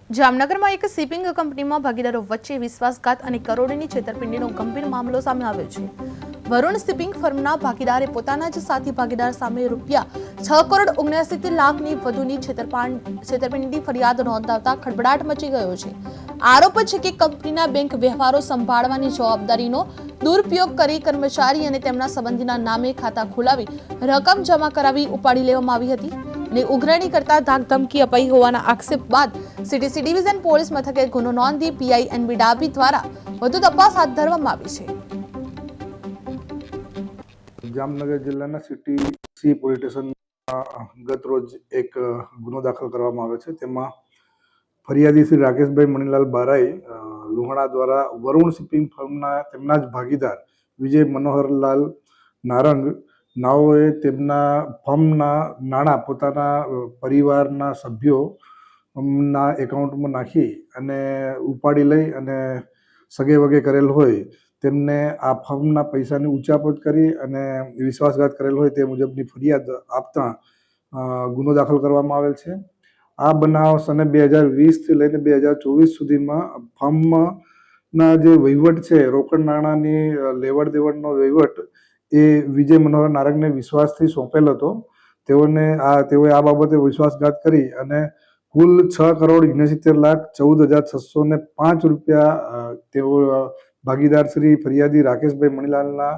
જામનગરમાં એક શિપિંગ કંપનીમાં ભાગીદારો વચ્ચે વિશ્વાસઘાત અને કરોડોની છેતરપિંડીનો ગંભીર મામલો સામે આવ્યો છે। વરુણ શિપિંગ ફર્મના ભાગીદારે પોતાના જ સાથી ભાગીદાર સામે ₹6,79,00,000ની વધુની છેતરપિંડી ફરિયાદ નોંધાવતા ખળભળાટ મચી ગયો છે। આરોપ છે કે કંપનીના બેંક વ્યવહારો સંભાળવાની જવાબદારીનો દુરુપયોગ કરી કર્મચારી અને તેમના સંબંધીના નામે ખાતા ખોલાવી રકમ જમા કરાવી ઉપાડી લેવામાં આવી હતી અને ઉઘરાણી કરતા ધાકધમકી અપાઈ હોવાના આક્ષેપ બાદ સીટીસી ડિવિઝન પોલીસ મથકે ગુનો નોંધી પીઆઈ એનબી ડાબી દ્વારા વધુ તપાસ હાથ ધરવામાં આવી છે। જામનગર જિલ્લાના સીટીસી પોલીસ સ્ટેશનમાં ગત રોજ એક ગુનો દાખલ કરવામાં આવ્યો છે। તેમાં ફરિયાદી શ્રી રાકેશભાઈ મણીલાલ બારાઈ લુહાણા દ્વારા વરુણ શિપિંગ ફર્મના તેમના જ ભાગીદાર વિજય મનોહરલાલ નારંગ નાઓએ તેમના ફર્મના નાણાં પોતાના પરિવારના સભ્યોના એકાઉન્ટમાં નાખી અને ઉપાડી લઈ અને સગે વગે કરેલ હોય તેમને આ ફર્મના પૈસાની ઉચાપત કરી અને વિશ્વાસઘાત કરેલ હોય તે મુજબની ફરિયાદ આપતા ગુનો દાખલ કરવામાં આવેલ છે। આ બનાવ સને 2020થી લઈને 2024 સુધીમાં ફર્મના જે વહીવટ છે, રોકડ નાણાંની લેવડ દેવડનો વહીવટ એ વિજય મનોહર નારંગને વિશ્વાસથી સોંપેલ હતો। તેઓએ આ બાબતે વિશ્વાસઘાત કરી અને કુલ ₹6,69,14,605 તેઓ ભાગીદાર શ્રી ફરિયાદી રાકેશભાઈ મણીલાલના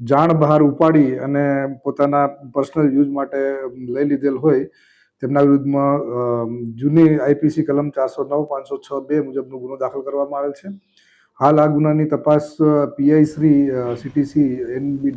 જાણ બહાર ઉપાડી અને પોતાના પર્સનલ યુઝ માટે લઈ લીધેલ હોય તેમના વિરુદ્ધમાં જૂની આઈપીસી કલમ 409, 506(2) મુજબનો ગુનો દાખલ કરવામાં આવેલ છે। હાલ આ ગુનાની તપાસ પીઆઈ શ્રી સીટીસી એનબી